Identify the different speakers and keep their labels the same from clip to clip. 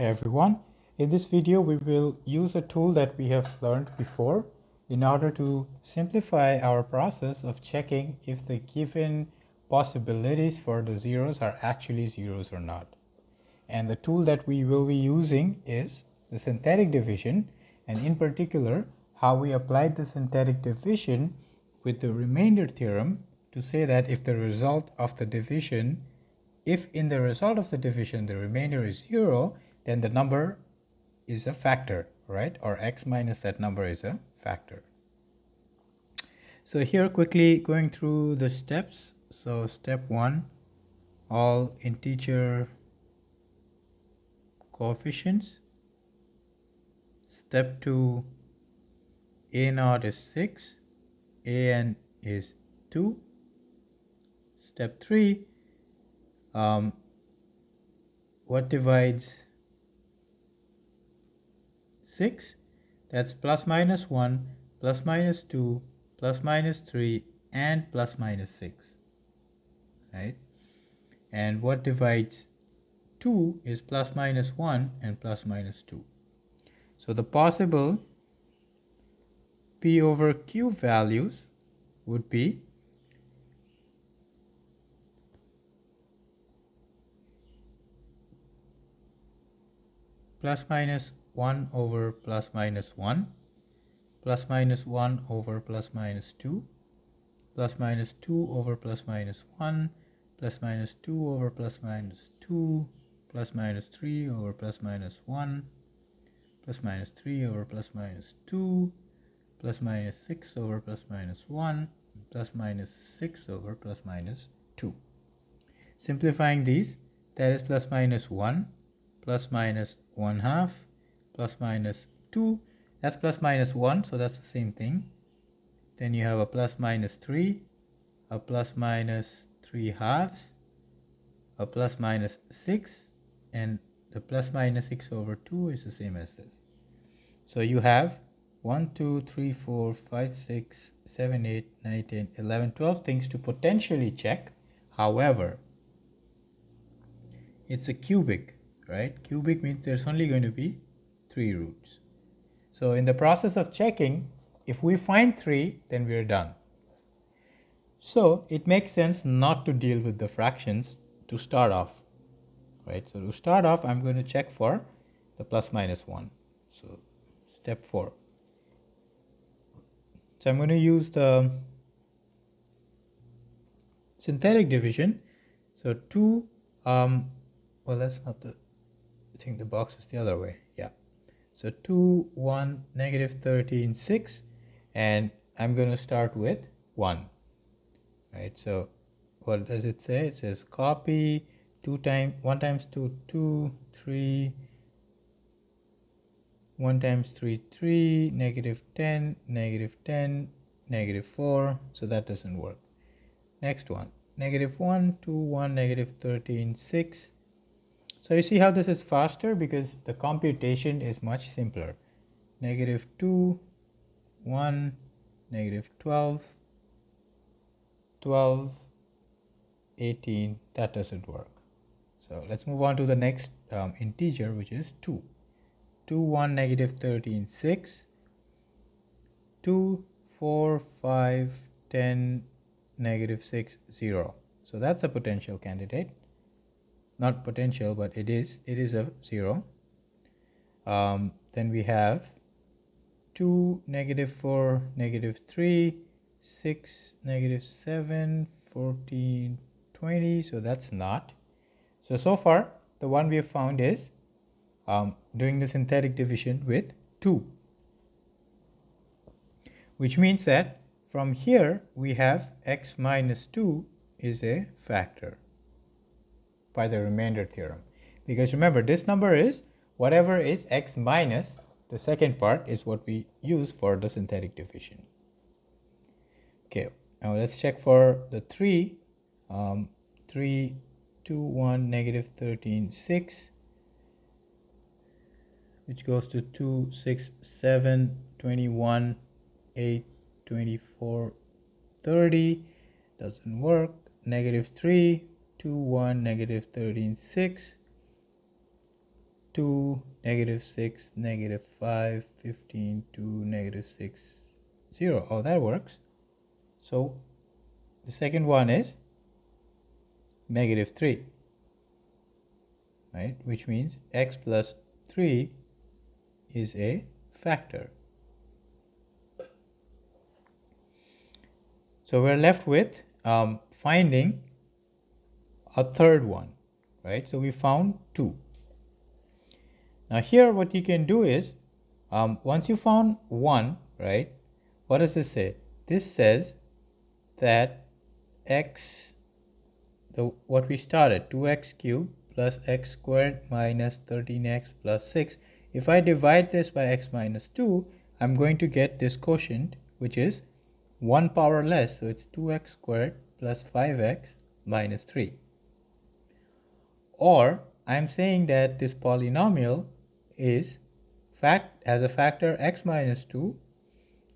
Speaker 1: Hi everyone. In this video we will use a tool that we have learned before in order to simplify our process of checking if the given possibilities for the zeros are actually zeros or not. And the tool that we will be using is the synthetic division, and in particular how we applied the synthetic division with the remainder theorem to say that if in the result of the division the remainder is 0, then the number is a factor, right? Or x minus that number is a factor. So here quickly going through the steps. So step 1, all integer coefficients. Step 2, a0 is 6, an is 2. Step 3, what divides 6? That's plus minus 1, plus minus 2, plus minus 3, and plus minus 6, right? And what divides 2 is plus minus 1 and plus minus 2. So the possible P over Q values would be plus minus 1 over plus minus 1, plus minus 1 over plus minus 2, plus minus 2 over plus minus 1, plus minus 2 over plus minus 2, plus minus 3 over plus minus 1, plus minus 3 over plus minus 2, plus minus 6 over plus minus 1, plus minus 6 over plus minus 2. Simplifying these, that is plus minus 1, plus minus 1 half, plus minus 2, that's plus minus 1, so that's the same thing. Then you have a plus minus 3, a plus minus 3 halves, a plus minus 6, and the plus minus 6 over 2 is the same as this. So you have 1, 2, 3, 4, 5, 6, 7, 8, 9, 10, 11, 12 things to potentially check. However, it's a cubic, right? Cubic means there's only going to be 3 roots. So in the process of checking, if we find 3, then we're done. So it makes sense not to deal with the fractions to start off, right? So to start off, I'm going to check for the plus minus 1. So step 4. So I'm going to use the synthetic division. So 2, well, that's not the, I think the box is the other way. Yeah. So 2, 1, negative 13, 6. And I'm going to start with 1. Right. So what does it say? It says copy 1 times 2, 2, 3, 1 times 3, 3, negative 10, negative 10, negative 4. So that doesn't work. Next one, negative 1, 2, 1, negative 13, 6. So you see how this is faster because the computation is much simpler. Negative 2, 1, negative 12, 12, 18, that doesn't work. So let's move on to the next integer, which is 2. 2, 1, negative 13, 6. 2, 4, 5, 10, negative 6, 0. So that's a potential candidate. Not potential, but it is a 0. Then we have 2, negative 4, negative 3, 6, negative 7, 14, 20. So that's not. So far, the one we have found is doing the synthetic division with 2. Which means that from here, we have x minus 2 is a factor by the remainder theorem. Because remember, this number is whatever is x minus, the second part is what we use for the synthetic division. Okay, now let's check for the 3. 3, 2, 1, negative 13, 6, which goes to 2, 6, 7, 21, 8, 24, 30, doesn't work. Negative 3, 2, 1, negative 13, 6. 2, negative 6, negative 5, 15, 2, negative 6, 0. Oh, that works. So the second one is negative 3, right? Which means x plus 3 is a factor. So we're left with finding a third one, right? So we found 2. Now here what you can do is, once you found 1, right, what does this say? This says that x, what we started, 2x cubed plus x squared minus 13x plus 6. If I divide this by x minus 2, I'm going to get this quotient, which is 1 power less. So it's 2x squared plus 5x minus 3. Or I'm saying that this polynomial is has a factor x minus 2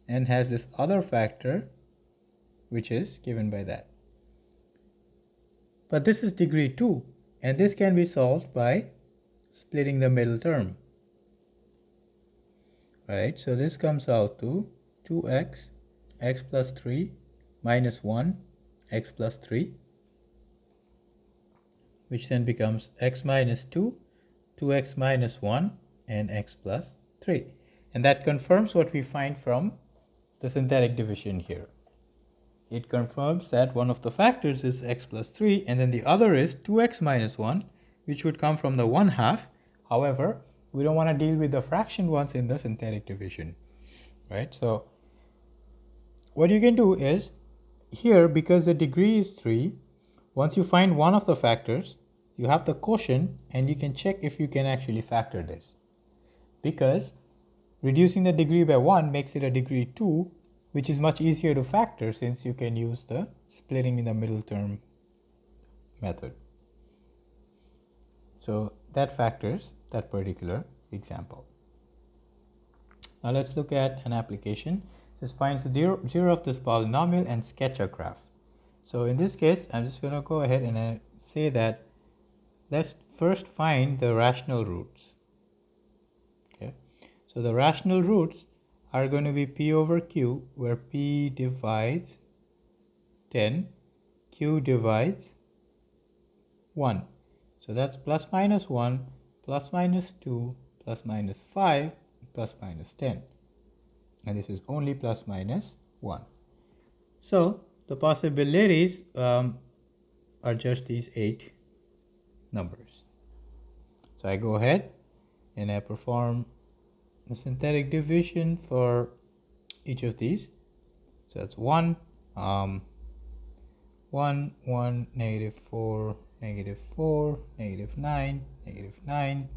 Speaker 1: and has this other factor which is given by that. But this is degree 2, and this can be solved by splitting the middle term. Right, so this comes out to 2x, x plus 3 minus 1, x plus 3, which then becomes x minus 2, 2x minus 1, and x plus 3. And that confirms what we find from the synthetic division here. It confirms that one of the factors is x plus 3, and then the other is 2x minus 1, which would come from the 1/2. However, we don't want to deal with the fraction ones in the synthetic division, right? So what you can do is, here, because the degree is 3, once you find one of the factors, you have the quotient, and you can check if you can actually factor this. Because reducing the degree by 1 makes it a degree 2, which is much easier to factor since you can use the splitting in the middle term method. So that factors that particular example. Now let's look at an application. This finds the zero of this polynomial and sketch a graph. So in this case, I'm just going to go ahead and say that let's first find the rational roots. Okay, so the rational roots are going to be p over q, where p divides 10, q divides 1. So that's plus minus 1, plus minus 2, plus minus 5, plus minus 10. And this is only plus minus 1. So the possibilities are just these 8 numbers. So I go ahead and I perform the synthetic division for each of these. So that's 1, 1, 1, negative 4, negative 4, negative 9, negative 9,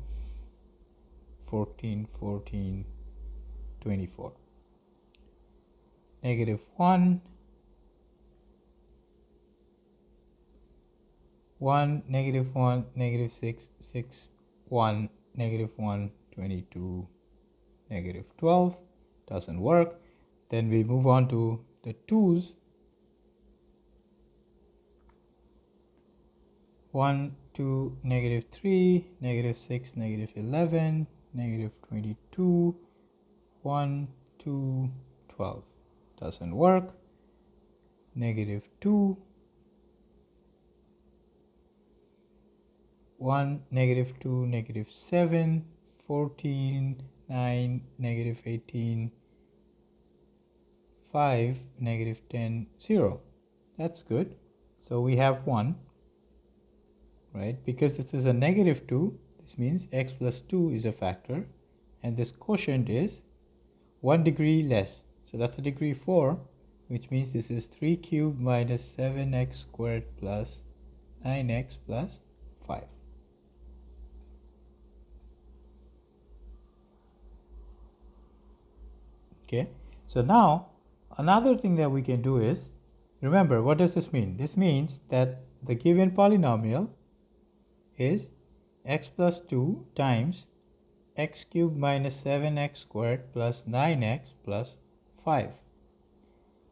Speaker 1: 14, 14, 24. Negative 1, 1, negative 1, negative 6, 6, 1, negative 1, 22, negative 12, doesn't work. Then we move on to the 2's. 1, 2, negative 3, negative 6, negative 11, negative 22, 1, 2, 12, doesn't work. Negative 2, 1, negative 2, negative 7, 14, 9, negative 18, 5, negative 10, 0. That's good. So we have 1, right? Because this is a negative 2, this means x plus 2 is a factor, and this quotient is 1 degree less. So that's a degree 4, which means this is 3 cubed minus 7x squared plus 9x plus 5. Okay, so now another thing that we can do is, remember, what does this mean? This means that the given polynomial is x plus 2 times x cubed minus 7x squared plus 9x plus 5.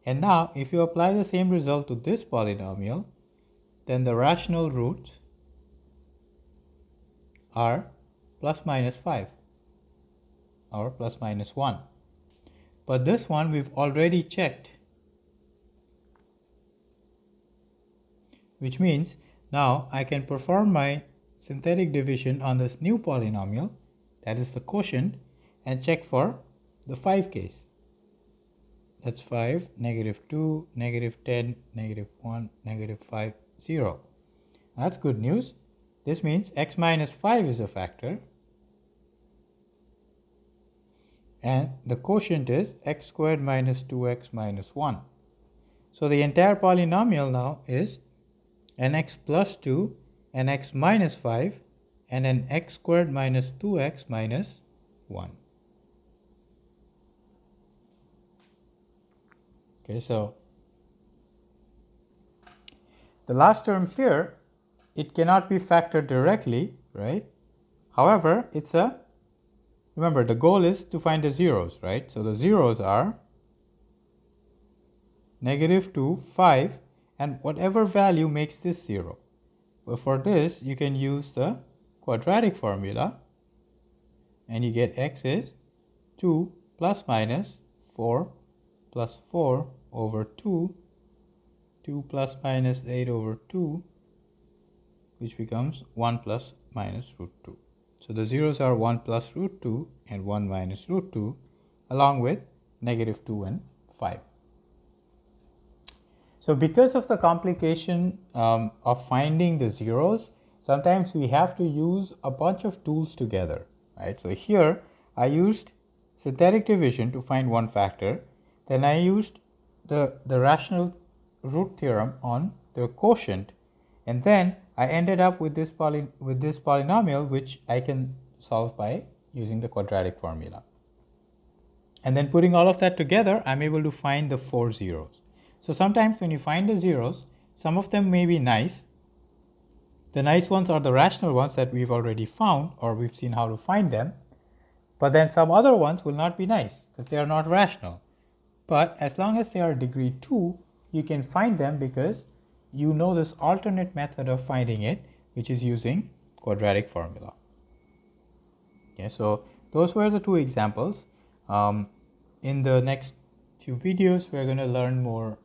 Speaker 1: And now if you apply the same result to this polynomial, then the rational roots are plus minus 5 or plus minus 1. But this one we've already checked, which means now I can perform my synthetic division on this new polynomial, that is the quotient, and check for the 5 case. That's 5, -2, -10, -1, -5, 0. That's good news. This means x minus 5 is a factor, and the quotient is x squared minus 2x minus 1. So the entire polynomial now is an x plus 2, an x minus 5, and an x squared minus 2x minus 1. Okay, so the last term here, it cannot be factored directly, right? However, remember the goal is to find the zeros, right? So the zeros are -2, 5, and whatever value makes this 0. But for this, you can use the quadratic formula, and you get x is 2 plus minus 4 plus 4 over 2, 2 plus minus 8 over 2, which becomes 1 plus minus root 2. So the zeros are 1 plus root 2 and 1 minus root 2, along with -2 and 5. So because of the complication of finding the zeros, sometimes we have to use a bunch of tools together, right? So here I used synthetic division to find one factor. Then I used the rational root theorem on the quotient, and then I ended up with this polynomial, which I can solve by using the quadratic formula. And then putting all of that together, I'm able to find the 4 zeros. So sometimes when you find the zeros, some of them may be nice. The nice ones are the rational ones that we've already found, or we've seen how to find them. But then some other ones will not be nice because they are not rational. But as long as they are degree 2, you can find them because you know this alternate method of finding it, which is using quadratic formula. Okay, so those were the 2 examples. In the next few videos, we're going to learn more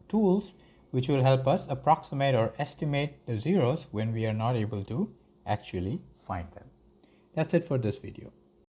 Speaker 1: tools which will help us approximate or estimate the zeros when we are not able to actually find them. That's it for this video.